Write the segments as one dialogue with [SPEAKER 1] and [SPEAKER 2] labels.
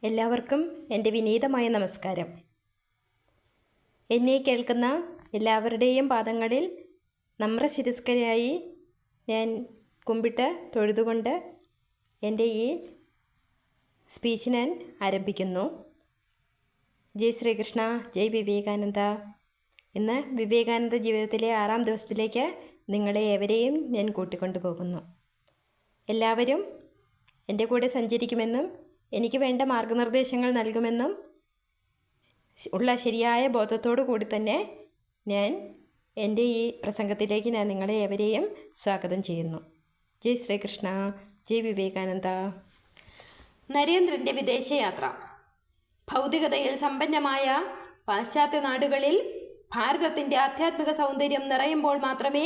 [SPEAKER 1] എല്ലാവർക്കും എൻ്റെ വിനീതമായ നമസ്കാരം. എന്നെ കേൾക്കുന്ന എല്ലാവരുടെയും പാദങ്ങളിൽ നമ്രശിരസ്കരായി ഞാൻ കുമ്പിട്ട് തൊഴുതുകൊണ്ട് എൻ്റെ ഈ സ്പീച്ച് ഞാൻ ആരംഭിക്കുന്നു. ജയ് ശ്രീകൃഷ്ണ, ജയ് വിവേകാനന്ദ. ഇന്ന് വിവേകാനന്ദ ജീവിതത്തിലെ 6-ാം ദിവസത്തിലേക്ക് നിങ്ങളെ ഏവരെയും ഞാൻ കൂട്ടിക്കൊണ്ടു പോകുന്നു. എല്ലാവരും എൻ്റെ കൂടെ സഞ്ചരിക്കുമെന്നും എനിക്ക് വേണ്ട മാർഗനിർദ്ദേശങ്ങൾ നൽകുമെന്നും ഉള്ള ശരിയായ ബോധത്തോടു കൂടി തന്നെ ഞാൻ എൻ്റെ ഈ പ്രസംഗത്തിലേക്ക് ഞാൻ നിങ്ങളെ ഏവരെയും സ്വാഗതം ചെയ്യുന്നു. ജയ് ശ്രീകൃഷ്ണ, ജയ് വിവേകാനന്ദ. നരേന്ദ്രൻ്റെ വിദേശയാത്ര. ഭൗതികതയിൽ സമ്പന്നമായ പാശ്ചാത്യ നാടുകളിൽ ഭാരതത്തിൻ്റെ ആധ്യാത്മിക സൗന്ദര്യം നിറയുമ്പോൾ മാത്രമേ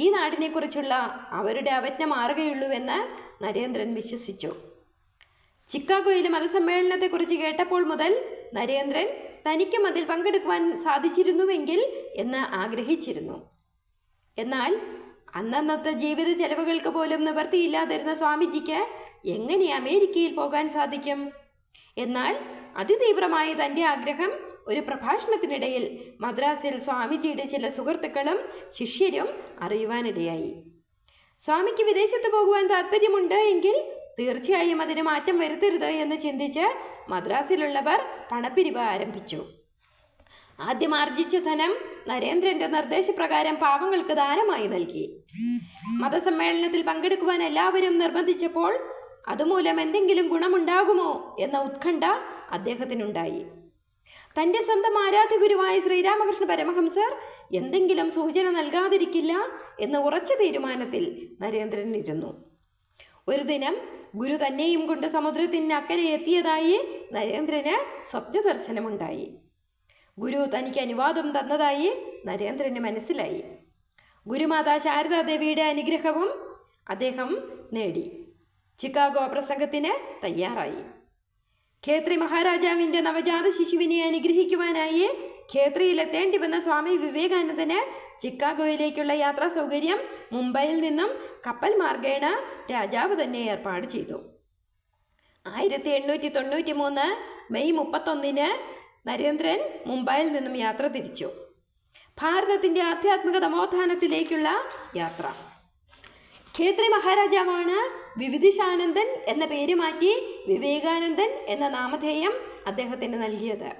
[SPEAKER 1] ഈ നാടിനെക്കുറിച്ചുള്ള അവരുടെ അവജ്ഞ മാറുകയുള്ളൂവെന്ന് നരേന്ദ്രൻ വിശ്വസിച്ചു. ചിക്കാഗോയിലെ മതസമ്മേളനത്തെക്കുറിച്ച് കേട്ടപ്പോൾ മുതൽ നരേന്ദ്രൻ തനിക്കും അതിൽ പങ്കെടുക്കുവാൻ സാധിച്ചിരുന്നുവെങ്കിൽ എന്ന് ആഗ്രഹിച്ചിരുന്നു. എന്നാൽ അന്നന്നത്തെ ജീവിത ചെലവുകൾക്ക് പോലും നിവൃത്തിയില്ലാതിരുന്ന സ്വാമിജിക്ക് എങ്ങനെ അമേരിക്കയിൽ പോകാൻ സാധിക്കും? എന്നാൽ അതിതീവ്രമായ തൻ്റെ ആഗ്രഹം ഒരു പ്രഭാഷണത്തിനിടയിൽ മദ്രാസിൽ സ്വാമിജിയുടെ ചില സുഹൃത്തുക്കളും ശിഷ്യരും അറിയുവാനിടയായി. സ്വാമിക്ക് വിദേശത്ത് പോകുവാൻ താല്പര്യമുണ്ട് എങ്കിൽ തീർച്ചയായും അതിന് മാറ്റം വരുത്തരുത് എന്ന് ചിന്തിച്ച് മദ്രാസിലുള്ളവർ പണപ്പിരിവ് ആരംഭിച്ചു. ആദ്യം ആർജിച്ച ധനം നരേന്ദ്രൻ്റെ നിർദ്ദേശപ്രകാരം പാവങ്ങൾക്ക് ദാനമായി നൽകി. മതസമ്മേളനത്തിൽ പങ്കെടുക്കുവാൻ എല്ലാവരും നിർബന്ധിച്ചപ്പോൾ അതുമൂലം എന്തെങ്കിലും ഗുണമുണ്ടാകുമോ എന്ന ഉത്കണ്ഠ അദ്ദേഹത്തിനുണ്ടായി. തൻ്റെ സ്വന്തം ആരാധ്യഗുരുവായ ശ്രീരാമകൃഷ്ണ പരമഹംസർ എന്തെങ്കിലും സൂചന നൽകാതിരിക്കില്ല എന്ന ഉറച്ച തീരുമാനത്തിൽ നരേന്ദ്രൻ ഇരുന്നു. ഒരു ദിനം ഗുരു തന്നെയും കൊണ്ട് സമുദ്രത്തിന് അക്കരെ എത്തിയതായി നരേന്ദ്രന് സ്വപ്നദർശനമുണ്ടായി. ഗുരു തനിക്ക് അനുവാദം തന്നതായി നരേന്ദ്രന് മനസ്സിലായി. ഗുരുമാതാ ശാരദാദേവിയുടെ അനുഗ്രഹവും അദ്ദേഹം നേടി. ചിക്കാഗോ പ്രസംഗത്തിന് തയ്യാറായി. ഖേത്രി മഹാരാജാവിൻ്റെ നവജാത ശിശുവിനെ അനുഗ്രഹിക്കുവാനായി ഖേത്രിയിലെത്തേണ്ടി വന്ന സ്വാമി വിവേകാനന്ദന് ചിക്കാഗോയിലേക്കുള്ള യാത്രാ സൗകര്യം മുംബൈയിൽ നിന്നും കപ്പൽ മാർഗേണ രാജാവ് തന്നെ ഏർപ്പാട് ചെയ്തു. 1893 മെയ് 31 നരേന്ദ്രൻ മുംബൈയിൽ നിന്നും യാത്ര തിരിച്ചു. ഭാരതത്തിൻ്റെ ആധ്യാത്മിക തമോത്ഥാനത്തിലേക്കുള്ള യാത്ര. ഖേത്രി മഹാരാജാവാണ് വിവിധിഷാനന്ദൻ എന്ന പേര് മാറ്റി വിവേകാനന്ദൻ എന്ന നാമധേയം അദ്ദേഹത്തിന് നൽകിയത്.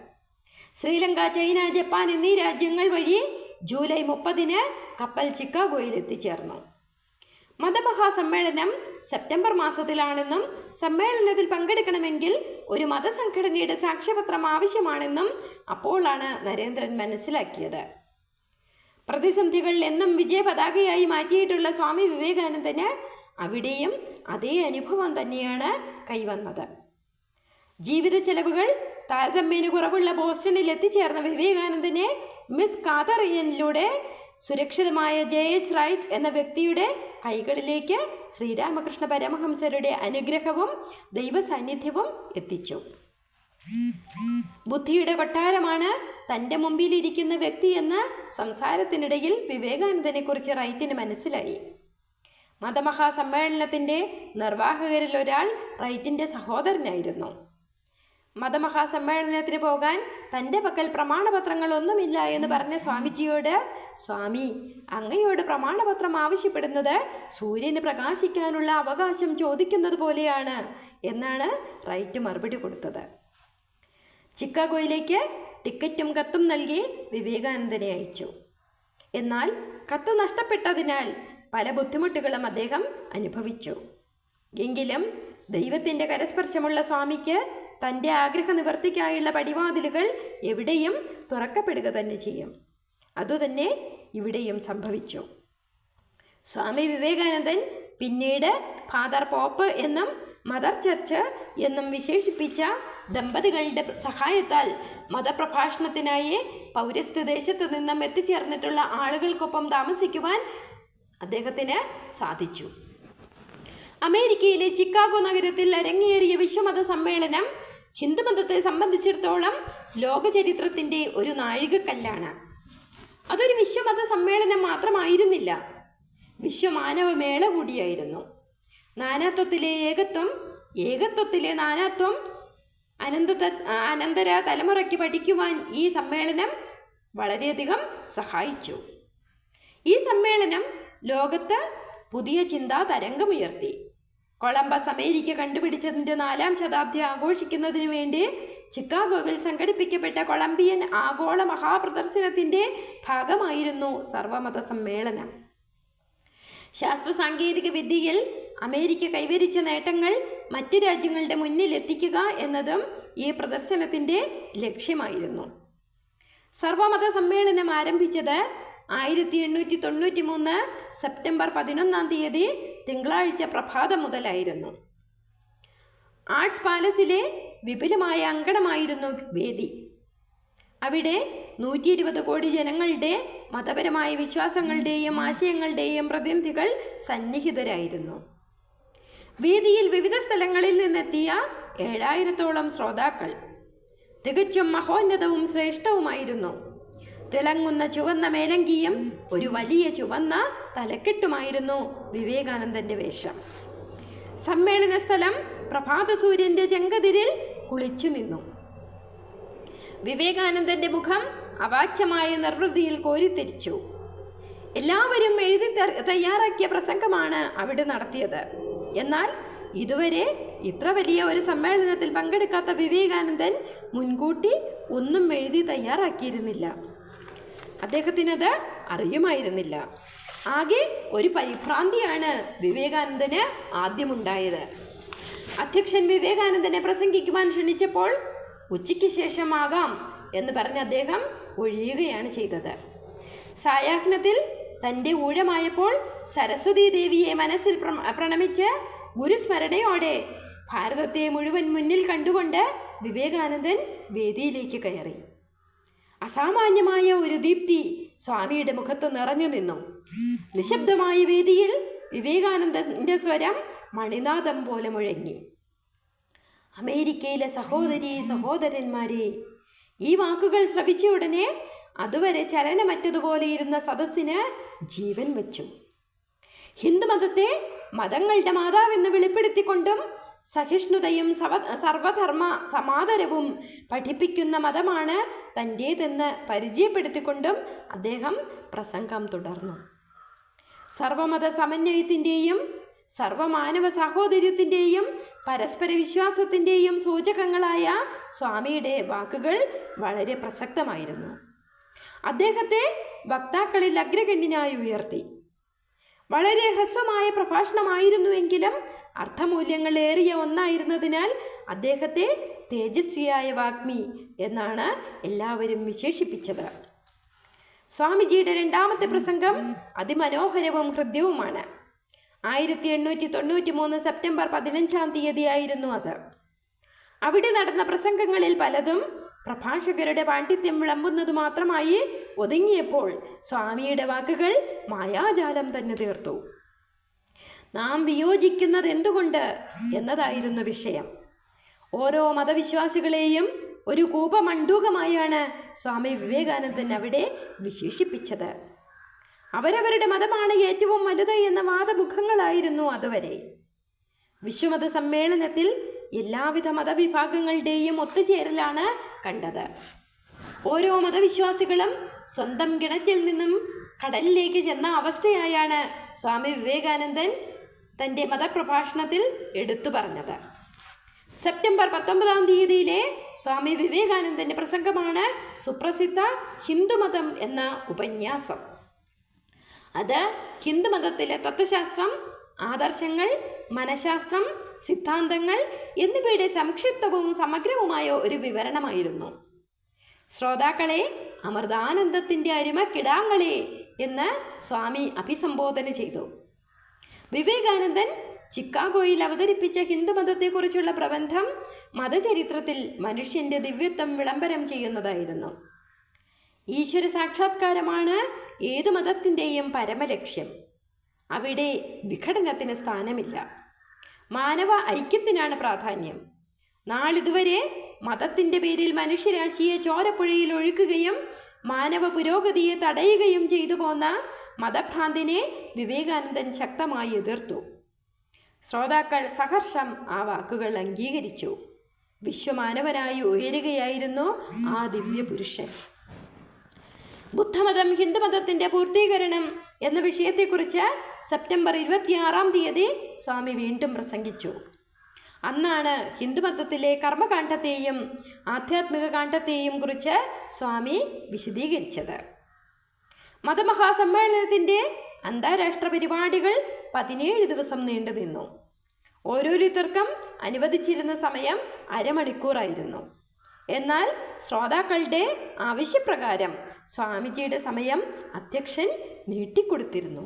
[SPEAKER 1] ശ്രീലങ്ക, ചൈന, ജപ്പാൻ എന്നീ രാജ്യങ്ങൾ വഴി ജൂലൈ 30 കപ്പൽ ചിക്കാഗോയിൽ എത്തിച്ചേർന്നു. മതമഹാസമ്മേളനം സെപ്റ്റംബർ മാസത്തിലാണെന്നും സമ്മേളനത്തിൽ പങ്കെടുക്കണമെങ്കിൽ ഒരു മതസംഘടനയുടെ സാക്ഷ്യപത്രം ആവശ്യമാണെന്നും അപ്പോഴാണ് നരേന്ദ്രൻ മനസ്സിലാക്കിയത്. പ്രതിസന്ധികൾ എന്നും വിജയ പതാകയായി മാറ്റിയിട്ടുള്ള സ്വാമി വിവേകാനന്ദന് അവിടെയും അതേ അനുഭവം തന്നെയാണ് കൈവന്നത്. ജീവിത ചെലവുകൾ താരതമ്യേന കുറവുള്ള ബോസ്റ്റണിൽ എത്തിച്ചേർന്ന വിവേകാനന്ദനെ മിസ് കാതറിയനിലൂടെ സുരക്ഷിതമായ JH റൈറ്റ് എന്ന വ്യക്തിയുടെ കൈകളിലേക്ക് ശ്രീരാമകൃഷ്ണ പരമഹംസരുടെ അനുഗ്രഹവും ദൈവസാന്നിധ്യവും എത്തിച്ചു. ബുദ്ധിയുടെ കൊട്ടാരമാണ് തൻ്റെ മുമ്പിലിരിക്കുന്ന വ്യക്തിയെന്ന് സംസാരത്തിനിടയിൽ വിവേകാനന്ദനെക്കുറിച്ച് റൈറ്റിന് മനസ്സിലായി. മതമഹാസമ്മേളനത്തിൻ്റെ നിർവാഹകരിൽ ഒരാൾ റൈറ്റിൻ്റെ സഹോദരനായിരുന്നു. മതമഹാസമ്മേളനത്തിന് പോകാൻ തൻ്റെ പക്കൽ പ്രമാണപത്രങ്ങളൊന്നുമില്ല എന്ന് പറഞ്ഞ സ്വാമിജിയോട്, സ്വാമി, അങ്ങയോട് പ്രമാണപത്രം ആവശ്യപ്പെടുന്നത് സൂര്യന് പ്രകാശിക്കാനുള്ള അവകാശം ചോദിക്കുന്നത് പോലെയാണ് എന്നാണ് റൈറ്റ് മറുപടി കൊടുത്തത്. ചിക്കാഗോയിലേക്ക് ടിക്കറ്റും കത്തും നൽകി വിവേകാനന്ദനെ അയച്ചു. എന്നാൽ കത്ത് നഷ്ടപ്പെട്ടതിനാൽ പല ബുദ്ധിമുട്ടുകളും അദ്ദേഹം അനുഭവിച്ചു. എങ്കിലും ദൈവത്തിൻ്റെ കരസ്പർശമുള്ള സ്വാമിക്ക് തൻ്റെ ആഗ്രഹ നിവർത്തിക്കായുള്ള പടിവാതിലുകൾ എവിടെയും തുറക്കപ്പെടുക തന്നെ ചെയ്യും. അതുതന്നെ ഇവിടെയും സംഭവിച്ചു. സ്വാമി വിവേകാനന്ദൻ പിന്നീട് ഫാദർ പോപ്പ് എന്നും മദർ ചർച്ച് എന്നും വിശേഷിപ്പിച്ച ദമ്പതികളുടെ സഹായത്താൽ മതപ്രഭാഷണത്തിനായി പൗരസ്ത്യ ദേശത്ത് നിന്നും എത്തിച്ചേർന്നിട്ടുള്ള ആളുകൾക്കൊപ്പം താമസിക്കുവാൻ അദ്ദേഹത്തിന് സാധിച്ചു. അമേരിക്കയിലെ ചിക്കാഗോ നഗരത്തിൽ അരങ്ങേറിയ വിശ്വമത സമ്മേളനം ഹിന്ദുമതത്തെ സംബന്ധിച്ചിടത്തോളം ലോകചരിത്രത്തിൻ്റെ ഒരു നാഴികക്കല്ലാണ്. അതൊരു വിശ്വമത സമ്മേളനം മാത്രമായിരുന്നില്ല, വിശ്വമാനവമേള കൂടിയായിരുന്നു. നാനാത്വത്തിലെ ഏകത്വം, ഏകത്വത്തിലെ നാനാത്വം അനന്തര തലമുറയ്ക്ക് പഠിക്കുവാൻ ഈ സമ്മേളനം വളരെയധികം സഹായിച്ചു. ഈ സമ്മേളനം ലോകത്ത് പുതിയ ചിന്താ തരംഗമുയർത്തി. കൊളംബസ് അമേരിക്ക കണ്ടുപിടിച്ചതിൻ്റെ 4ാം ശതാബ്ദി ആഘോഷിക്കുന്നതിന് വേണ്ടി ചിക്കാഗോവിൽ സംഘടിപ്പിക്കപ്പെട്ട കൊളംബിയൻ ആഗോള മഹാപ്രദർശനത്തിൻ്റെ ഭാഗമായിരുന്നു സർവമത സമ്മേളനം. ശാസ്ത്ര സാങ്കേതിക വിദ്യയിൽ അമേരിക്ക കൈവരിച്ച നേട്ടങ്ങൾ മറ്റ് രാജ്യങ്ങളുടെ മുന്നിൽ എത്തിക്കുക എന്നതും ഈ പ്രദർശനത്തിൻ്റെ ലക്ഷ്യമായിരുന്നു. സർവമത സമ്മേളനം ആരംഭിച്ചത് 1893 സെപ്റ്റംബർ 11 തിങ്കളാഴ്ച പ്രഭാതം മുതലായിരുന്നു. ആർട്സ് പാലസിലെ വിപുലമായ അങ്കണമായിരുന്നു വേദി. അവിടെ 120 കോടി ജനങ്ങളുടെ മതപരമായ വിശ്വാസങ്ങളുടെയും ആശയങ്ങളുടെയും പ്രതിനിധികൾ സന്നിഹിതരായിരുന്നു. വേദിയിൽ വിവിധ സ്ഥലങ്ങളിൽ നിന്നെത്തിയ 7000-ഓളം ശ്രോതാക്കൾ. തികച്ചും മഹോന്നതവും ശ്രേഷ്ഠവുമായിരുന്നു. തിളങ്ങുന്ന ചുവന്ന മേലങ്കിയും ഒരു വലിയ ചുവന്ന തലക്കെട്ടുമായിരുന്നു വിവേകാനന്ദൻ്റെ വേഷം. സമ്മേളന സ്ഥലം പ്രഭാത സൂര്യൻ്റെ ചെങ്കതിരിൽ കുളിച്ചു നിന്നു. വിവേകാനന്ദൻ്റെ മുഖം അവാച്യമായ നിർവൃതിയിൽ കോരിത്തിരിച്ചു. എല്ലാവരും എഴുതി തയ്യാറാക്കിയ പ്രസംഗമാണ് അവിടെ നടത്തിയത്. എന്നാൽ ഇതുവരെ ഇത്ര വലിയ ഒരു സമ്മേളനത്തിൽ പങ്കെടുക്കാത്ത വിവേകാനന്ദൻ മുൻകൂട്ടി ഒന്നും എഴുതി തയ്യാറാക്കിയിരുന്നില്ല. അദ്ദേഹത്തിനത് അറിയുമായിരുന്നില്ല. ആകെ ഒരു പരിഭ്രാന്തിയാണ് വിവേകാനന്ദന് ആദ്യമുണ്ടായത്. അധ്യക്ഷൻ വിവേകാനന്ദനെ പ്രസംഗിക്കുവാൻ ക്ഷണിച്ചപ്പോൾ ഉച്ചയ്ക്ക് ശേഷമാകാം എന്ന് പറഞ്ഞ് അദ്ദേഹം ഒഴിയുകയാണ് ചെയ്തത്. സായാഹ്നത്തിൽ തൻ്റെ ഊഴമായപ്പോൾ സരസ്വതീ ദേവിയെ മനസ്സിൽ പ്രണമിച്ച് ഗുരുസ്മരണയോടെ ഭാരതത്തെ മുഴുവൻ മുന്നിൽ കണ്ടുകൊണ്ട് വിവേകാനന്ദൻ വേദിയിലേക്ക് കയറി. അസാമാന്യമായ ഒരു ദീപ്തി സ്വാമിയുടെ മുഖത്ത് നിറഞ്ഞു നിന്നു. നിശബ്ദമായ വേദിയിൽ വിവേകാനന്ദൻ്റെ സ്വരം മണിനാദം പോലെ മുഴങ്ങി. അമേരിക്കയിലെ സഹോദരീ സഹോദരന്മാരെ, ഈ വാക്കുകൾ ശ്രവിച്ച ഉടനെ അതുവരെ ചലനമറ്റതുപോലെ ഇരുന്ന സദസ്സിന് ജീവൻ വെച്ചു. ഹിന്ദുമതത്തെ മതങ്ങളുടെ മാതാവെന്ന് വെളിപ്പെടുത്തിക്കൊണ്ടും സഹിഷ്ണുതയും സർവധർമ്മ സമാദരവും പഠിപ്പിക്കുന്ന മതമാണ് തൻ്റേതെന്ന് പരിചയപ്പെടുത്തിക്കൊണ്ടും അദ്ദേഹം പ്രസംഗം തുടർന്നു. സർവമത സമന്വയത്തിൻ്റെയും സർവമാനവ സാഹോദര്യത്തിൻ്റെയും പരസ്പര വിശ്വാസത്തിൻ്റെയും സൂചകങ്ങളായ സ്വാമിയുടെ വാക്കുകൾ വളരെ പ്രസക്തമായിരുന്നു. അദ്ദേഹത്തെ വക്താക്കളിൽ അഗ്രഗണ്യനായി ഉയർത്തി. വളരെ ഹ്രസ്വമായ പ്രഭാഷണമായിരുന്നുവെങ്കിലും അർത്ഥമൂല്യങ്ങളേറിയ ഒന്നായിരുന്നതിനാൽ അദ്ദേഹത്തെ തേജസ്വിയായ വാഗ്മി എന്നാണ് എല്ലാവരും വിശേഷിപ്പിച്ചത്. സ്വാമിജിയുടെ 2ാമത്തെ പ്രസംഗം അതിമനോഹരവും ഹൃദ്യവുമാണ്. 1893 സെപ്റ്റംബർ 15 ആയിരുന്നു അത്. അവിടെ നടന്ന പ്രസംഗങ്ങളിൽ പലതും പ്രഭാഷകരുടെ പാണ്ഡിത്യം വിളമ്പുന്നത് മാത്രമായി ഒതുങ്ങിയപ്പോൾ സ്വാമിയുടെ വാക്കുകൾ മായാജാലം തന്നെ തീർത്തു. നാം വിയോജിക്കുന്നത് എന്തുകൊണ്ട് എന്നതായിരുന്നു വിഷയം. ഓരോ മതവിശ്വാസികളെയും ഒരു കൂപമണ്ഡൂകമായാണ് സ്വാമി വിവേകാനന്ദൻ അവിടെ വിശേഷിപ്പിച്ചത്. അവരവരുടെ മതമാണ് ഏറ്റവും വലുത് എന്ന വാദമുഖങ്ങളായിരുന്നു അതുവരെ. വിശ്വമത സമ്മേളനത്തിൽ എല്ലാവിധ മതവിഭാഗങ്ങളുടെയും ഒത്തുചേരലാണ് കണ്ടത്. ഓരോ മതവിശ്വാസികളും സ്വന്തം കിണറ്റിൽ നിന്നും കടലിലേക്ക് ചെന്ന അവസ്ഥയായാണ് സ്വാമി വിവേകാനന്ദൻ തൻ്റെ മതപ്രഭാഷണത്തിൽ എടുത്തു പറഞ്ഞത്. സെപ്റ്റംബർ 19 സ്വാമി വിവേകാനന്ദൻ്റെ പ്രസംഗമാണ് സുപ്രസിദ്ധ ഹിന്ദുമതം എന്ന ഉപന്യാസം. അത് ഹിന്ദുമതത്തിലെ തത്വശാസ്ത്രം, ആദർശങ്ങൾ, മനഃശാസ്ത്രം, സിദ്ധാന്തങ്ങൾ എന്നിവയുടെ സംക്ഷിപ്തവും സമഗ്രവുമായ ഒരു വിവരണമായിരുന്നു. ശ്രോതാക്കളെ അമൃതാനന്ദത്തിൻ്റെ അരുമക്കിടാങ്ങളെ എന്ന് സ്വാമി അഭിസംബോധന ചെയ്തു. വിവേകാനന്ദൻ ചിക്കാഗോയിൽ അവതരിപ്പിച്ച ഹിന്ദുമതത്തെക്കുറിച്ചുള്ള പ്രബന്ധം മതചരിത്രത്തിൽ മനുഷ്യൻ്റെ ദിവ്യത്വം വിളംബരം ചെയ്യുന്നതായിരുന്നു. ഈശ്വര സാക്ഷാത്കാരമാണ് ഏതു മതത്തിൻ്റെയും പരമലക്ഷ്യം. അവിടെ വിഘടനത്തിന് സ്ഥാനമില്ല. മാനവ ഐക്യത്തിനാണ് പ്രാധാന്യം. നാളിതുവരെ മതത്തിൻ്റെ പേരിൽ മനുഷ്യരാശിയെ ചോരപ്പുഴയിൽ ഒഴുക്കുകയും മാനവ പുരോഗതിയെ തടയുകയും ചെയ്തു പോന്ന മതഭ്രാന്തിനെ വിവേകാനന്ദൻ ശക്തമായി എതിർത്തു. ശ്രോതാക്കൾ സഹർഷം ആ വാക്കുകൾ അംഗീകരിച്ചു. വിശ്വമാനവനായി ഉയരുകയായിരുന്നു ആ ദിവ്യ പുരുഷൻ. ബുദ്ധമതം ഹിന്ദുമതത്തിന്റെ പൂർത്തീകരണം എന്ന വിഷയത്തെക്കുറിച്ച് സെപ്റ്റംബർ 26 സ്വാമി വീണ്ടും പ്രസംഗിച്ചു. അന്നാണ് ഹിന്ദുമതത്തിലെ കർമ്മകാണ്ഡത്തെയും ആധ്യാത്മിക കാണ്ഡത്തെയും കുറിച്ച് സ്വാമി വിശദീകരിച്ചത്. മതമഹാസമ്മേളനത്തിൻ്റെ അന്താരാഷ്ട്ര പരിപാടികൾ 17 ദിവസം നീണ്ടു നിന്നു. ഓരോരുത്തർക്കും അനുവദിച്ചിരുന്ന സമയം അരമണിക്കൂറായിരുന്നു. എന്നാൽ ശ്രോതാക്കളുടെ ആവശ്യപ്രകാരം സ്വാമിജിയുടെ സമയം അധ്യക്ഷൻ നീട്ടിക്കൊടുത്തിരുന്നു.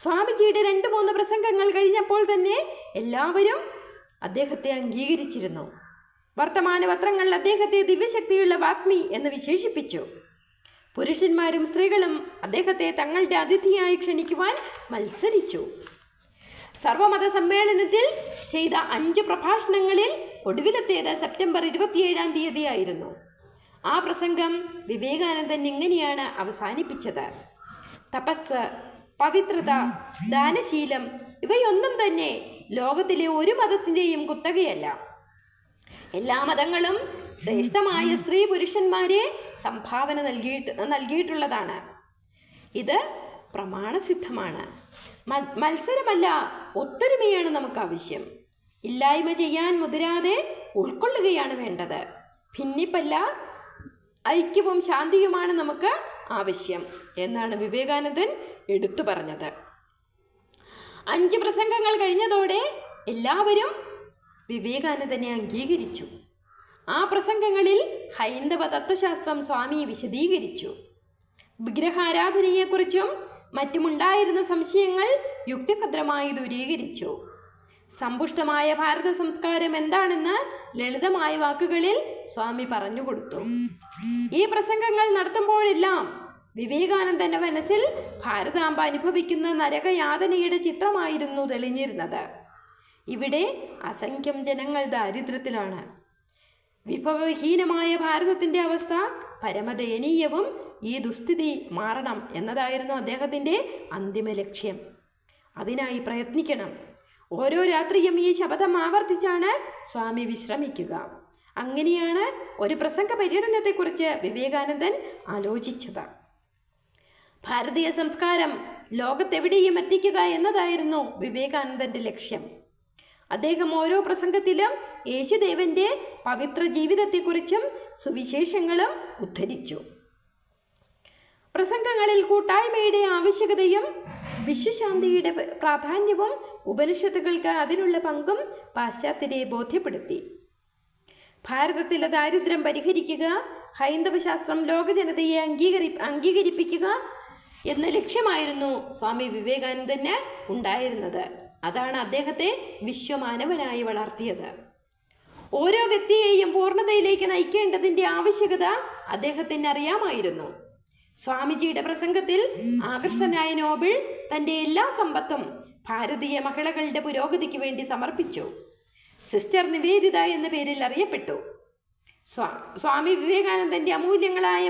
[SPEAKER 1] സ്വാമിജിയുടെ 2-3 പ്രസംഗങ്ങൾ കഴിഞ്ഞപ്പോൾ തന്നെ എല്ലാവരും അദ്ദേഹത്തെ അംഗീകരിച്ചിരുന്നു. വർത്തമാനപത്രങ്ങൾ അദ്ദേഹത്തെ ദിവ്യശക്തിയുള്ള വാഗ്മി എന്ന് വിശേഷിപ്പിച്ചു. പുരുഷന്മാരും സ്ത്രീകളും അദ്ദേഹത്തെ തങ്ങളുടെ അതിഥിയായി ക്ഷണിക്കുവാൻ മത്സരിച്ചു. സർവമത സമ്മേളനത്തിൽ ചെയ്ത 5 പ്രഭാഷണങ്ങളിൽ ഒടുവിലത്തേത് സെപ്റ്റംബർ 27 ആയിരുന്നു. ആ പ്രസംഗം വിവേകാനന്ദൻ ഇങ്ങനെയാണ് അവസാനിപ്പിച്ചത്: തപസ്, പവിത്രത, ദാനശീലം ഇവയൊന്നും തന്നെ ലോകത്തിലെ ഒരു മതത്തിൻ്റെയും കുത്തകയല്ല. എല്ലാ മതങ്ങളും ശ്രേഷ്ഠമായ സ്ത്രീ പുരുഷന്മാരെ സംഭാവന നൽകിയിട്ടുള്ളതാണ്. ഇത് പ്രമാണസിദ്ധമാണ്. മത്സരമല്ല, ഒത്തൊരുമയാണ് നമുക്ക് ആവശ്യം. ഇല്ലായ്മ ചെയ്യാൻ മുതിരാതെ ഉൾക്കൊള്ളുകയാണ് വേണ്ടത്. ഭിന്നിപ്പല്ല, ഐക്യവും ശാന്തിയുമാണ് നമുക്ക് ആവശ്യം എന്നാണ് വിവേകാനന്ദൻ എടുത്തു പറഞ്ഞത്. 5 പ്രസംഗങ്ങൾ കഴിഞ്ഞതോടെ എല്ലാവരും വിവേകാനന്ദനെ അംഗീകരിച്ചു. ആ പ്രസംഗങ്ങളിൽ ഹൈന്ദവ തത്വശാസ്ത്രം സ്വാമി വിശദീകരിച്ചു. വിഗ്രഹാരാധനയെക്കുറിച്ചും മറ്റുമുണ്ടായിരുന്ന സംശയങ്ങൾ യുക്തിഭദ്രമായി ദൂരീകരിച്ചു. സമ്പുഷ്ടമായ ഭാരത സംസ്കാരം എന്താണെന്ന് ലളിതമായ വാക്കുകളിൽ സ്വാമി പറഞ്ഞുകൊടുത്തു. ഈ പ്രസംഗങ്ങൾ നടത്തുമ്പോഴെല്ലാം വിവേകാനന്ദന്റെ മനസ്സിൽ ഭാരതാംബ അനുഭവിക്കുന്ന നരകയാതനയുടെ ചിത്രമായിരുന്നു തെളിഞ്ഞിരുന്നത്. ഇവിടെ അസംഖ്യം ജനങ്ങൾ ദാരിദ്ര്യത്തിലാണ്. വിഭവഹീനമായ ഭാരതത്തിൻ്റെ അവസ്ഥ പരമദയനീയവും ഈ ദുസ്ഥിതി മാറണം എന്നതായിരുന്നു അദ്ദേഹത്തിൻ്റെ അന്തിമ ലക്ഷ്യം. അതിനായി പ്രയത്നിക്കണം. ഓരോ രാത്രിയും ഈ ശപഥം ആവർത്തിച്ചാണ് സ്വാമി വിശ്രമിക്കുക. അങ്ങനെയാണ് ഒരു പ്രസംഗ പര്യടനത്തെക്കുറിച്ച് വിവേകാനന്ദൻ ആലോചിച്ചത്. ഭാരതീയ സംസ്കാരം ലോകത്തെവിടെയും എത്തിക്കുക എന്നതായിരുന്നു വിവേകാനന്ദൻ്റെ ലക്ഷ്യം. അദ്ദേഹം ഓരോ പ്രസംഗത്തിലും യേശുദേവന്റെ പവിത്ര ജീവിതത്തെക്കുറിച്ചും സുവിശേഷങ്ങളും ഉദ്ധരിച്ചു. പ്രസംഗങ്ങളിൽ കൂട്ടായ്മയുടെ ആവശ്യകതയും വിശ്വശാന്തിയുടെ പ്രാധാന്യവും ഉപനിഷത്തുകൾക്ക് അതിനുള്ള പങ്കും പാശ്ചാത്യരെ ബോധ്യപ്പെടുത്തി. ഭാരതത്തിലെ ദാരിദ്ര്യം പരിഹരിക്കുക, ഹൈന്ദവശാസ്ത്രം ലോകജനതയെ അംഗീകരിപ്പിക്കുക എന്ന ലക്ഷ്യമായിരുന്നു സ്വാമി വിവേകാനന്ദന് ഉണ്ടായിരുന്നത്. അതാണ് അദ്ദേഹത്തെ വിശ്വമാനവനായി വളർത്തിയത്. ഓരോ വ്യക്തിയെയും പൂർണ്ണതയിലേക്ക് നയിക്കേണ്ടതിൻ്റെ ആവശ്യകത അദ്ദേഹത്തിന് അറിയാമായിരുന്നു. സ്വാമിജിയുടെ പ്രസംഗത്തിൽ ആകൃഷ്ടനായ നോബിൾ തൻ്റെ എല്ലാ സമ്പത്തും ഭാരതീയ മഹിളകളുടെ പുരോഗതിക്ക് വേണ്ടി സമർപ്പിച്ചു. സിസ്റ്റർ നിവേദിത എന്ന പേരിൽ അറിയപ്പെട്ടു. സ്വാമി വിവേകാനന്ദൻ്റെ അമൂല്യങ്ങളായ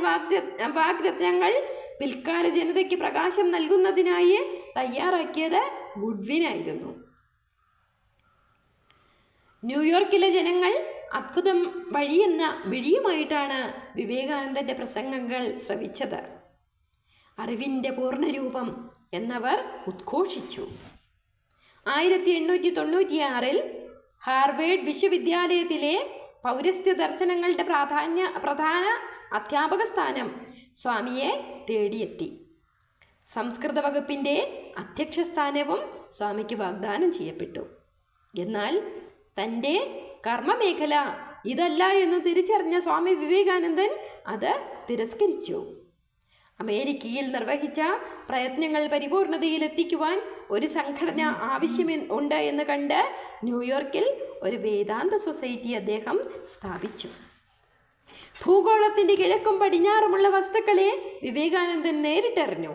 [SPEAKER 1] വാഗ്രത്നങ്ങൾ പിൽക്കാല ജനതയ്ക്ക് പ്രകാശം നൽകുന്നതിനായി തയ്യാറാക്കിയത് ഗുഡ്വിനായിരുന്നു. ന്യൂയോർക്കിലെ ജനങ്ങൾ അത്ഭുതം വഴിയെന്ന വിഴിയുമായിട്ടാണ് വിവേകാനന്ദൻ്റെ പ്രസംഗങ്ങൾ ശ്രവിച്ചത്. അറിവിൻ്റെ പൂർണ്ണരൂപം എന്നവർ ഉദ്ഘോഷിച്ചു. 1896 ഹാർവേഡ് വിശ്വവിദ്യാലയത്തിലെ പൗരസ്ത്യ ദർശനങ്ങളുടെ പ്രധാന അധ്യാപക സ്ഥാനം സ്വാമിയെ തേടിയെത്തി. സംസ്കൃത വകുപ്പിൻ്റെ അധ്യക്ഷ സ്ഥാനവും സ്വാമിക്ക് വാഗ്ദാനം ചെയ്യപ്പെട്ടു. എന്നാൽ തൻ്റെ കർമ്മമേഖല ഇതല്ല എന്ന് തിരിച്ചറിഞ്ഞ സ്വാമി വിവേകാനന്ദൻ അത് തിരസ്കരിച്ചു. അമേരിക്കയിൽ നിർവഹിച്ച പ്രയത്നങ്ങൾ പരിപൂർണതയിലെത്തിക്കുവാൻ ഒരു സംഘടന ആവശ്യമുണ്ട് എന്ന് കണ്ട് ന്യൂയോർക്കിൽ ഒരു വേദാന്ത സൊസൈറ്റി അദ്ദേഹം സ്ഥാപിച്ചു. ഭൂഗോളത്തിൻ്റെ കിഴക്കും പടിഞ്ഞാറുമുള്ള വസ്തുക്കളെ വിവേകാനന്ദൻ നേരിട്ടറിഞ്ഞു.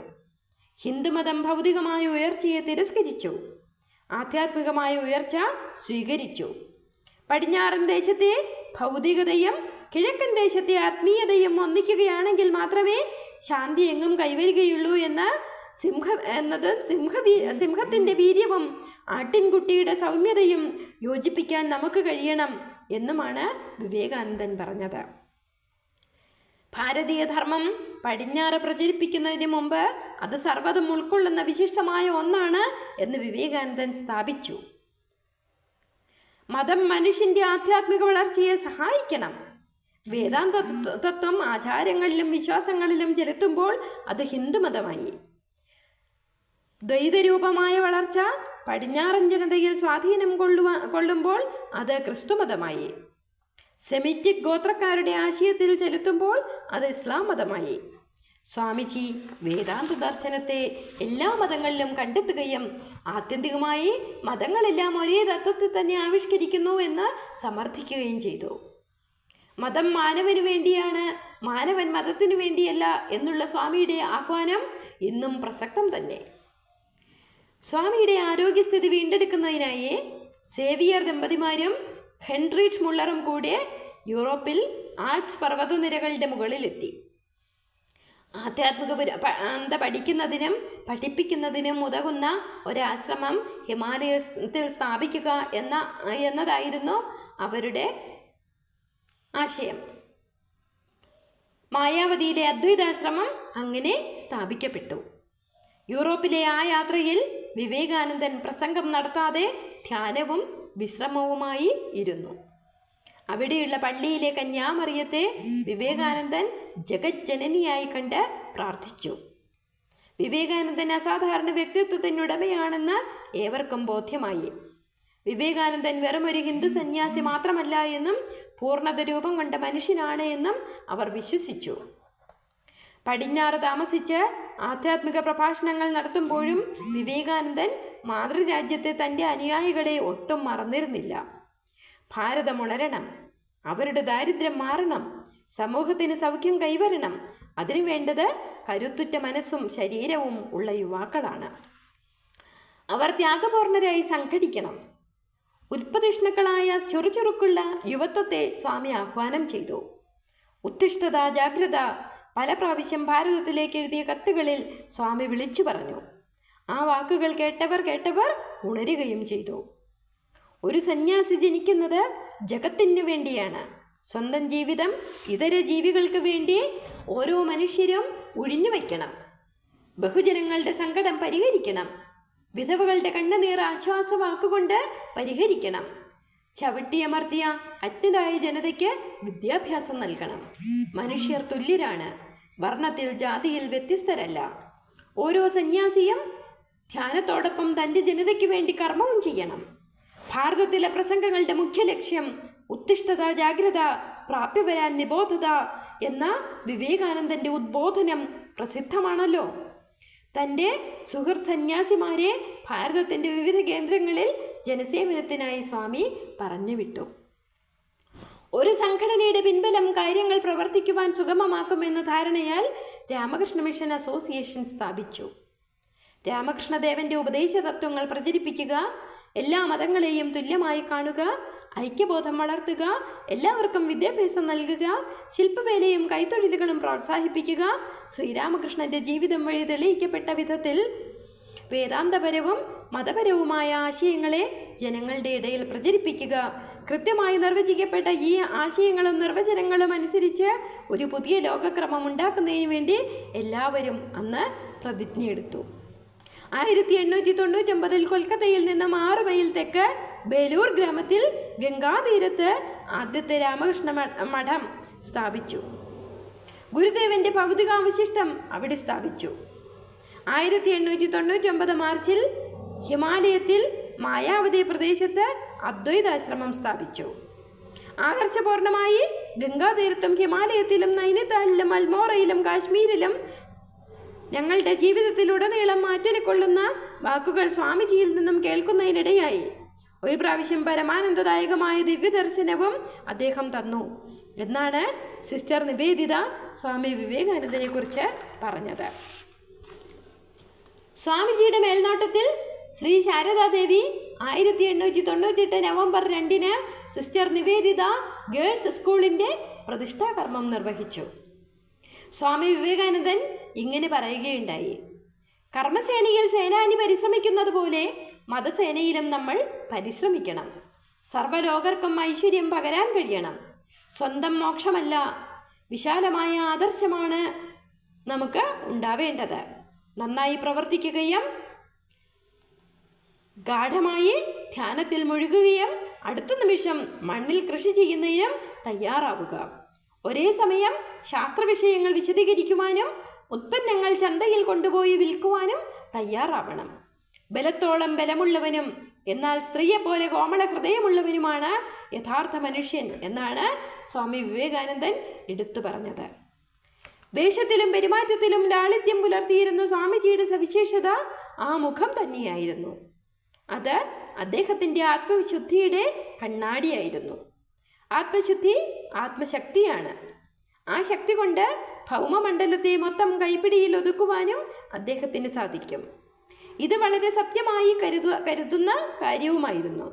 [SPEAKER 1] ഹിന്ദുമതം ഭൗതികമായ ഉയർച്ചയെ തിരസ്കരിച്ചു, ആധ്യാത്മികമായ ഉയർച്ച സ്വീകരിച്ചു. പടിഞ്ഞാറൻ ദേശത്തെ ഭൗതികതയും കിഴക്കൻ ദേശത്തെ ആത്മീയതയും ഒന്നിക്കുകയാണെങ്കിൽ മാത്രമേ ശാന്തി എങ്ങും കൈവരികയുള്ളൂ എന്ന് സിംഹത്തിൻ്റെ വീര്യവും ആട്ടിൻകുട്ടിയുടെ സൗമ്യതയും യോജിപ്പിക്കാൻ നമുക്ക് കഴിയണം എന്നുമാണ് വിവേകാനന്ദൻ പറഞ്ഞത്. ഭാരതീയ ധർമ്മം പടിഞ്ഞാറ് പ്രചരിപ്പിക്കുന്നതിന് മുമ്പ് അത് സർവ്വതും ഉൾക്കൊള്ളുന്ന വിശിഷ്ടമായ ഒന്നാണ് എന്ന് വിവേകാനന്ദൻ സ്ഥാപിച്ചു. മതം മനുഷ്യന്റെ ആധ്യാത്മിക വളർച്ചയെ സഹായിക്കണം. വേദാന്ത തത്വം ആചാരങ്ങളിലും വിശ്വാസങ്ങളിലും ചെലുത്തുമ്പോൾ അത് ഹിന്ദുമതമായി. ദ്വൈതരൂപമായ വളർച്ച പടിഞ്ഞാറൻ ജനതയിൽ സ്വാധീനം കൊള്ളുമ്പോൾ അത് ക്രിസ്തുമതമായി. സെമിറ്റിക് ഗോത്രക്കാരുടെ ആശയത്തിൽ ചെലുത്തുമ്പോൾ അത് ഇസ്ലാം മതമായി. സ്വാമിജി വേദാന്ത ദർശനത്തെ എല്ലാ മതങ്ങളിലും കണ്ടെത്തുകയും ആത്യന്തികമായി മതങ്ങളെല്ലാം ഒരേ തത്വത്തെ തന്നെ ആവിഷ്കരിക്കുന്നു എന്ന് സമർത്ഥിക്കുകയും ചെയ്തു. മതം മാനവന് വേണ്ടിയാണ്, മാനവൻ മതത്തിനു വേണ്ടിയല്ല എന്നുള്ള സ്വാമിയുടെ ആഹ്വാനം ഇന്നും പ്രസക്തം തന്നെ. സ്വാമിയുടെ ആരോഗ്യസ്ഥിതി വീണ്ടെടുക്കുന്നതിനായി സേവിയർ ദമ്പതിമാരും ഹെൻറിച്ച് മുള്ളറും കൂടെ യൂറോപ്പിൽ ആൽപ്സ് പർവ്വതനിരകളുടെ മുകളിലെത്തി. ആധ്യാത്മിക പഠിക്കുന്നതിനും പഠിപ്പിക്കുന്നതിനും ഉതകുന്ന ഒരാശ്രമം ഹിമാലയത്തിൽ സ്ഥാപിക്കുക എന്നതായിരുന്നു അവരുടെ ആശയം. മായാവതിയിലെ അദ്വൈതാശ്രമം അങ്ങനെ സ്ഥാപിക്കപ്പെട്ടു. യൂറോപ്പിലെ ആ യാത്രയിൽ വിവേകാനന്ദൻ പ്രസംഗം നടത്താതെ ധ്യാനവും വിശ്രമവുമായി ഇരുന്നു. അവിടെയുള്ള പള്ളിയിലെ കന്യാമറിയത്തെ വിവേകാനന്ദൻ ജഗജ്ജനനിയായി കണ്ട് പ്രാർത്ഥിച്ചു. വിവേകാനന്ദൻ അസാധാരണ വ്യക്തിത്വത്തിനുടമയാണെന്ന് ഏവർക്കും ബോധ്യമായി. വിവേകാനന്ദൻ വെറുമൊരു ഹിന്ദു സന്യാസി മാത്രമല്ല എന്നും പൂർണ്ണത രൂപം കൊണ്ട മനുഷ്യനാണ് എന്നും അവർ വിശ്വസിച്ചു. പടിഞ്ഞാറ് താമസിച്ച് ആധ്യാത്മിക പ്രഭാഷണങ്ങൾ നടത്തുമ്പോഴും വിവേകാനന്ദൻ മാതൃരാജ്യത്തെ തൻ്റെ അനുയായികളെ ഒട്ടും മറന്നിരുന്നില്ല. ഭാരതം ഉണരണം, അവരുടെ ദാരിദ്ര്യം മാറണം, സമൂഹത്തിന് സൗഖ്യം കൈവരണം, അതിനു വേണ്ടത് കരുത്തുറ്റ മനസ്സും ശരീരവും ഉള്ള യുവാക്കളാണ്. അവർ ത്യാഗപൂർണരായി സംഘടിക്കണം. ഉത്പതിഷ്ണുക്കളായ ചുറുചുറുക്കുള്ള യുവത്വത്തെ സ്വാമി ആഹ്വാനം ചെയ്തു. ഉത്തിഷ്ഠത, ജാഗ്രത പല പ്രാവശ്യം ഭാരതത്തിലേക്ക് എഴുതിയ കത്തുകളിൽ സ്വാമി വിളിച്ചു പറഞ്ഞു. ആ വാക്കുകൾ കേട്ടവർ ഉണരുകയും ചെയ്തു. ഒരു സന്യാസി ജനിക്കുന്നത് ജഗത്തിനു വേണ്ടിയാണ്. സ്വന്തം ജീവിതം ഇതര ജീവികൾക്ക് വേണ്ടി ഓരോ മനുഷ്യരും ഒഴിഞ്ഞു വയ്ക്കണം. ബഹുജനങ്ങളുടെ സങ്കടം പരിഹരിക്കണം. വിധവകളുടെ കണ്ണുനീർ ആശ്വാസവാക്കുകൊണ്ട് പരിഹരിക്കണം. ചവിട്ടിയമർത്തിയ അജ്ഞരായ ജനതയ്ക്ക് വിദ്യാഭ്യാസം നൽകണം. മനുഷ്യർ തുല്യരാണ്, വർണ്ണത്തിൽ ജാതിയിൽ വ്യത്യസ്തരല്ല. ഓരോ സന്യാസിയും ധ്യാനത്തോടൊപ്പം തൻ്റെ ജനതയ്ക്ക് വേണ്ടി കർമ്മവും ചെയ്യണം. ഭാരതത്തിലെ പ്രസംഗങ്ങളുടെ മുഖ്യ ലക്ഷ്യം ഉത്തിഷ്ഠത, ജാഗ്രത, പ്രാപ്യവരാൻ നിബോധത എന്ന വിവേകാനന്ദൻ്റെ ഉദ്ബോധനം പ്രസിദ്ധമാണല്ലോ. തൻ്റെ സുഹൃത്ത് സന്യാസിമാരെ ഭാരതത്തിൻ്റെ വിവിധ കേന്ദ്രങ്ങളിൽ ജനസേവനത്തിനായി സ്വാമി പറഞ്ഞുവിട്ടു. ഒരു സംഘടനയുടെ പിൻബലം കാര്യങ്ങൾ പ്രവർത്തിക്കുവാൻ സുഗമമാക്കുമെന്ന ധാരണയാൽ രാമകൃഷ്ണ മിഷൻ അസോസിയേഷൻ സ്ഥാപിച്ചു. രാമകൃഷ്ണദേവന്റെ ഉപദേശ തത്വങ്ങൾ പ്രചരിപ്പിക്കുക, എല്ലാ മതങ്ങളെയും തുല്യമായി കാണുക, ഐക്യബോധം വളർത്തുക, എല്ലാവർക്കും വിദ്യാഭ്യാസം നൽകുക, ശില്പവേലയും കൈത്തൊഴിലുകളും പ്രോത്സാഹിപ്പിക്കുക, ശ്രീരാമകൃഷ്ണന്റെ ജീവിതം വഴി തെളിയിക്കപ്പെട്ട വിധത്തിൽ വേദാന്തപരവും മതപരവുമായ ആശയങ്ങളെ ജനങ്ങളുടെ ഇടയിൽ പ്രചരിപ്പിക്കുക, കൃത്യമായി നിർവചിക്കപ്പെട്ട ഈ ആശയങ്ങളും നിർവചനങ്ങളും അനുസരിച്ച് ഒരു പുതിയ ലോകക്രമം ഉണ്ടാക്കുന്നതിന് വേണ്ടി എല്ലാവരും അന്ന് പ്രതിജ്ഞയെടുത്തു. 1899 കൊൽക്കത്തയിൽ നിന്നും 6 മൈൽ തെക്ക് ബേലൂർ ഗ്രാമത്തിൽ ഗംഗാതീരത്ത് ആദ്യത്തെ രാമകൃഷ്ണ മഠം സ്ഥാപിച്ചു. ഗുരുദേവന്റെ ഭൗതികാവശിഷ്ടം അവിടെ സ്ഥാപിച്ചു. 1899 മാർച്ചിൽ ഹിമാലയത്തിൽ മായാവതി പ്രദേശത്ത് അദ്വൈതാശ്രമം സ്ഥാപിച്ചു. ആദർശപൂർണമായി ഗംഗാതീരത്തും ഹിമാലയത്തിലും നൈനിതാലിലും അൽമോറയിലും കാശ്മീരിലും ഞങ്ങളുടെ ജീവിതത്തിലുടനീളം മാറ്റൊലിക്കൊള്ളുന്ന വാക്കുകൾ സ്വാമിജിയിൽ നിന്നും കേൾക്കുന്നതിനിടയായി. ഒരു പ്രാവശ്യം പരമാനന്ദദായകമായ ദിവ്യദർശനവും അദ്ദേഹം തന്നു എന്നാണ് സിസ്റ്റർ നിവേദിത സ്വാമി വിവേകാനന്ദനെ കുറിച്ച് പറഞ്ഞത്. സ്വാമിജിയുടെ മേൽനോട്ടത്തിൽ Shri Sarada Devi 1898 November 2 sister Nivedita girls സ്കൂളിൻ്റെ പ്രതിഷ്ഠാകർമ്മം നിർവഹിച്ചു. സ്വാമി വിവേകാനന്ദൻ ഇങ്ങനെ പറയുകയുണ്ടായി: കർമ്മസേനയിൽ സേനാനി പരിശ്രമിക്കുന്നത് പോലെ മതസേനയിലും നമ്മൾ പരിശ്രമിക്കണം. സർവ്വലോകർക്കും ഐശ്വര്യം പകരാൻ കഴിയണം. സ്വന്തം മോക്ഷമല്ല, വിശാലമായ ആദർശമാണ് നമുക്ക് ഉണ്ടാവേണ്ടത്. നന്നായി പ്രവർത്തിക്കുകയും ഗാഢമായി ധ്യാനത്തിൽ മുഴുകുകയും അടുത്ത നിമിഷം മണ്ണിൽ കൃഷി ചെയ്യുന്നതിനും തയ്യാറാവുക. ഒരേ സമയം ശാസ്ത്രവിഷയങ്ങൾ വിശദീകരിക്കുവാനും ഉത്പന്നങ്ങൾ ചന്തയിൽ കൊണ്ടുപോയി വിൽക്കുവാനും തയ്യാറാവണം. ബലത്തോളം ബലമുള്ളവനും എന്നാൽ സ്ത്രീയെപ്പോലെ കോമള ഹൃദയമുള്ളവനുമാണ് യഥാർത്ഥ മനുഷ്യൻ എന്നാണ് സ്വാമി വിവേകാനന്ദൻ എടുത്തു പറഞ്ഞത്. വേഷത്തിലും പെരുമാറ്റത്തിലും ലാളിത്യം പുലർത്തിയിരുന്ന സ്വാമിജിയുടെ സവിശേഷത ആ മുഖം തന്നെയായിരുന്നു. അത് അദ്ദേഹത്തിൻ്റെ ആത്മവിശുദ്ധിയുടെ കണ്ണാടിയായിരുന്നു. ആത്മശുദ്ധി ആത്മശക്തിയാണ്. ആ ശക്തി കൊണ്ട് ഭൗമമണ്ഡലത്തെ മൊത്തം കൈപ്പിടിയിൽ ഒതുക്കുവാനും അദ്ദേഹത്തിന് സാധിക്കും. ഇത് വളരെ സത്യമായി കരുതുന്ന കാര്യവുമായിരുന്നു.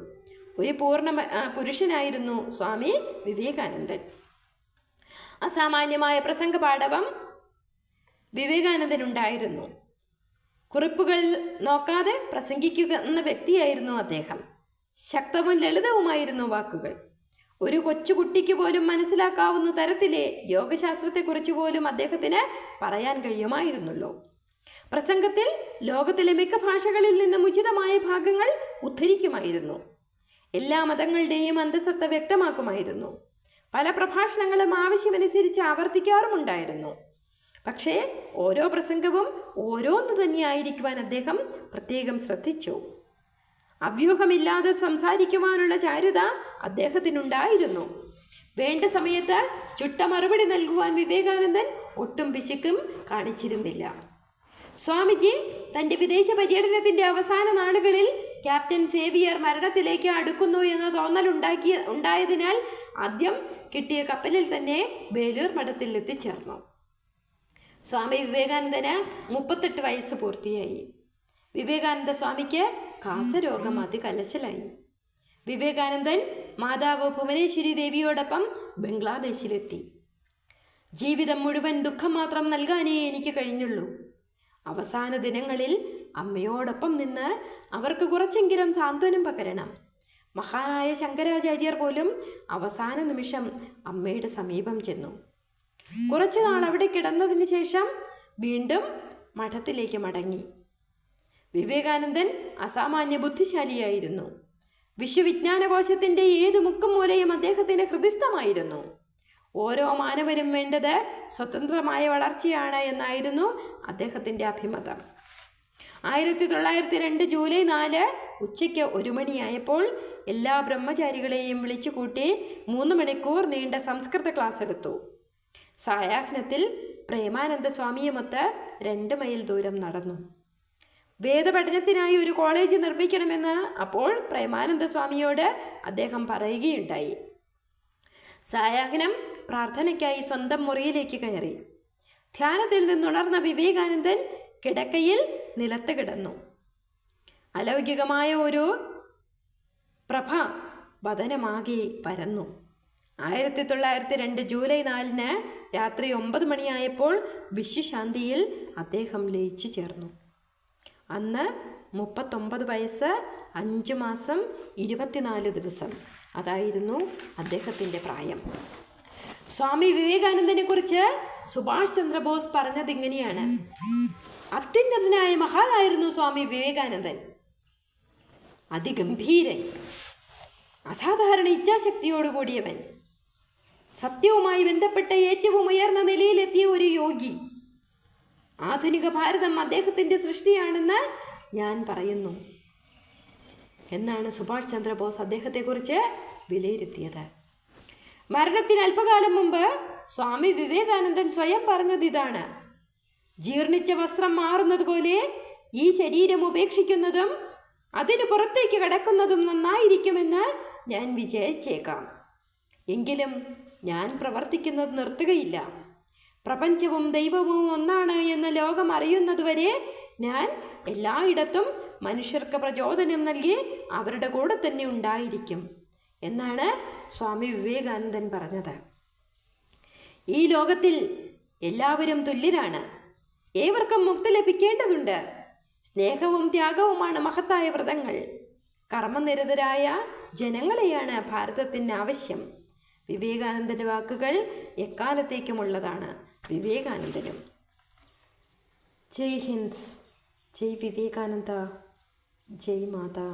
[SPEAKER 1] ഒരു പൂർണ്ണ പുരുഷനായിരുന്നു സ്വാമി വിവേകാനന്ദൻ. അസാമാന്യമായ പ്രസംഗ പാടവം വിവേകാനന്ദനുണ്ടായിരുന്നു. കുറിപ്പുകൾ നോക്കാതെ പ്രസംഗിക്കുക എന്ന വ്യക്തിയായിരുന്നു അദ്ദേഹം. ശക്തവും ലളിതവുമായിരുന്നു വാക്കുകൾ. ഒരു കൊച്ചുകുട്ടിക്ക് പോലും മനസ്സിലാക്കാവുന്ന തരത്തിലെ യോഗശാസ്ത്രത്തെക്കുറിച്ച് പോലും അദ്ദേഹത്തിന് പറയാൻ കഴിയുമായിരുന്നുള്ളൂ. പ്രസംഗത്തിൽ ലോകത്തിലെ മിക്ക ഭാഷകളിൽ നിന്നും ഉചിതമായ ഭാഗങ്ങൾ ഉദ്ധരിക്കുമായിരുന്നു. എല്ലാ മതങ്ങളുടെയും അന്തസത്ത വ്യക്തമാക്കുമായിരുന്നു. പല പ്രഭാഷണങ്ങളും ആവശ്യമനുസരിച്ച് ആവർത്തിക്കാറുമുണ്ടായിരുന്നു. പക്ഷേ ഓരോ പ്രസംഗവും ഓരോന്നു തന്നെയായിരിക്കുവാൻ അദ്ദേഹം പ്രത്യേകം ശ്രദ്ധിച്ചു. അവ്യൂഹമില്ലാതെ സംസാരിക്കുവാനുള്ള ചാരുത അദ്ദേഹത്തിനുണ്ടായിരുന്നു. വേണ്ട സമയത്ത് ചുട്ട മറുപടി നൽകുവാൻ വിവേകാനന്ദൻ ഒട്ടും പിശുക്കും കാണിച്ചിരുന്നില്ല. സ്വാമിജി തൻ്റെ വിദേശ പര്യടനത്തിൻ്റെ അവസാന നാളുകളിൽ ക്യാപ്റ്റൻ സേവിയർ മരണത്തിലേക്ക് അടുക്കുന്നു എന്ന ഉണ്ടായതിനാൽ ആദ്യം കിട്ടിയ കപ്പലിൽ തന്നെ ബേലൂർ മഠത്തിൽ എത്തിച്ചേർന്നു. സ്വാമി വിവേകാനന്ദന് 38 വയസ്സ് പൂർത്തിയായി. വിവേകാനന്ദ സ്വാമിക്ക് കാസരോഗം അതികലശലായി. വിവേകാനന്ദൻ മാതാവ് ഭുവനേശ്വരി ദേവിയോടൊപ്പം ബംഗ്ലാദേശിലെത്തി. ജീവിതം മുഴുവൻ ദുഃഖം മാത്രം നൽകാനേ എനിക്ക് കഴിഞ്ഞുള്ളൂ. അവസാന ദിനങ്ങളിൽ അമ്മയോടൊപ്പം നിന്ന് അവർക്ക് കുറച്ചെങ്കിലും സാന്ത്വനം പകരണം. മഹാനായ ശങ്കരാചാര്യർ പോലും അവസാന നിമിഷം അമ്മയുടെ സമീപം ചെന്നു. കുറച്ചുനാൾ അവിടെ കിടന്നതിന് ശേഷം വീണ്ടും മഠത്തിലേക്ക് മടങ്ങി. വിവേകാനന്ദൻ അസാമാന്യ ബുദ്ധിശാലിയായിരുന്നു. വിശ്വവിജ്ഞാനകോശത്തിൻ്റെ ഏത് മുക്കും മൂലയും അദ്ദേഹത്തിന് ഹൃദിസ്ഥമായിരുന്നു. ഓരോ മാനവനും വേണ്ടത് സ്വതന്ത്രമായ വളർച്ചയാണ് എന്നായിരുന്നു അദ്ദേഹത്തിൻ്റെ അഭിമതം. 1902 ജൂലൈ 4 ഉച്ചയ്ക്ക് 1 മണിയായപ്പോൾ എല്ലാ ബ്രഹ്മചാരികളെയും വിളിച്ചുകൂട്ടി 3 മണിക്കൂർ നീണ്ട സംസ്കൃത ക്ലാസ് എടുത്തു. സായാഹ്നത്തിൽ പ്രേമാനന്ദ സ്വാമിയുമൊത്ത് 2 മൈൽ ദൂരം നടന്നു. വേദപഠനത്തിനായി ഒരു കോളേജ് നിർമ്മിക്കണമെന്ന് അപ്പോൾ പ്രേമാനന്ദ സ്വാമിയോട് അദ്ദേഹം പറയുകയുണ്ടായി. സായാഹ്നം പ്രാർത്ഥനയ്ക്കായി സ്വന്തം മുറിയിലേക്ക് കയറി. ധ്യാനത്തിൽ നിന്നുണർന്ന വിവേകാനന്ദൻ കിടക്കയിൽ നിലത്ത് കിടന്നു. അലൗകികമായ ഒരു പ്രഭ വദനമാകെ പരന്നു. 1902 ജൂലൈ 4 രാത്രി 9 മണിയായപ്പോൾ വിശ്വശാന്തിയിൽ അദ്ദേഹം ലയിച്ചു ചേർന്നു. അന്ന് 39 വയസ്സ് 5 മാസം 24 ദിവസം അതായിരുന്നു അദ്ദേഹത്തിൻ്റെ പ്രായം. സ്വാമി വിവേകാനന്ദനെ കുറിച്ച് സുഭാഷ് ചന്ദ്രബോസ് പറഞ്ഞതിങ്ങനെയാണ്: അത്യുന്നതനായ മഹാനായിരുന്നു സ്വാമി വിവേകാനന്ദൻ. അതിഗംഭീരൻ, അസാധാരണ ഇച്ഛാശക്തിയോടുകൂടിയവൻ, സത്യവുമായി ബന്ധപ്പെട്ട ഏറ്റവും ഉയർന്ന നിലയിലെത്തിയ ഒരു യോഗി. ആധുനിക ഭാരതം അദ്ദേഹത്തിൻ്റെ സൃഷ്ടിയാണെന്ന് ഞാൻ പറയുന്നു എന്നാണ് സുഭാഷ് ചന്ദ്രബോസ് അദ്ദേഹത്തെക്കുറിച്ച് വിലയിരുത്തിയത്. മരണത്തിന് അല്പകാലം മുമ്പ് സ്വാമി വിവേകാനന്ദൻ സ്വയം പറഞ്ഞത് ഇതാണ്: ജീർണിച്ച വസ്ത്രം മാറുന്നത് പോലെ ഈ ശരീരം ഉപേക്ഷിക്കുന്നതും അതിന് പുറത്തേക്ക് കടക്കുന്നതും നന്നായിരിക്കുമെന്ന് ഞാൻ വിചാരിച്ചേക്കാം. എങ്കിലും ഞാൻ പ്രവർത്തിക്കുന്നത് നിർത്തുകയില്ല. പ്രപഞ്ചവും ദൈവവും ഒന്നാണ് എന്ന് ലോകം അറിയുന്നതുവരെ ഞാൻ എല്ലായിടത്തും മനുഷ്യർക്ക് പ്രചോദനം നൽകി അവരുടെ കൂടെ തന്നെ ഉണ്ടായിരിക്കും എന്നാണ് സ്വാമി വിവേകാനന്ദൻ പറഞ്ഞത്. ഈ ലോകത്തിൽ എല്ലാവരും തുല്യരാണ്. ഏവർക്കും മുക്തി ലഭിക്കേണ്ടതുണ്ട്. സ്നേഹവും ത്യാഗവുമാണ് മഹത്തായ വ്രതങ്ങൾ. കർമ്മനിരതരായ ജനങ്ങളെയാണ് ഭാരതത്തിന് ആവശ്യം. വിവേകാനന്ദൻ്റെ വാക്കുകൾ എക്കാലത്തേക്കുമുള്ളതാണ്. വിവേകാനന്ദനും. ജയ് ഹിന്ദ്, ജയ് വിവേകാനന്ദ, ജയ് മാതാ.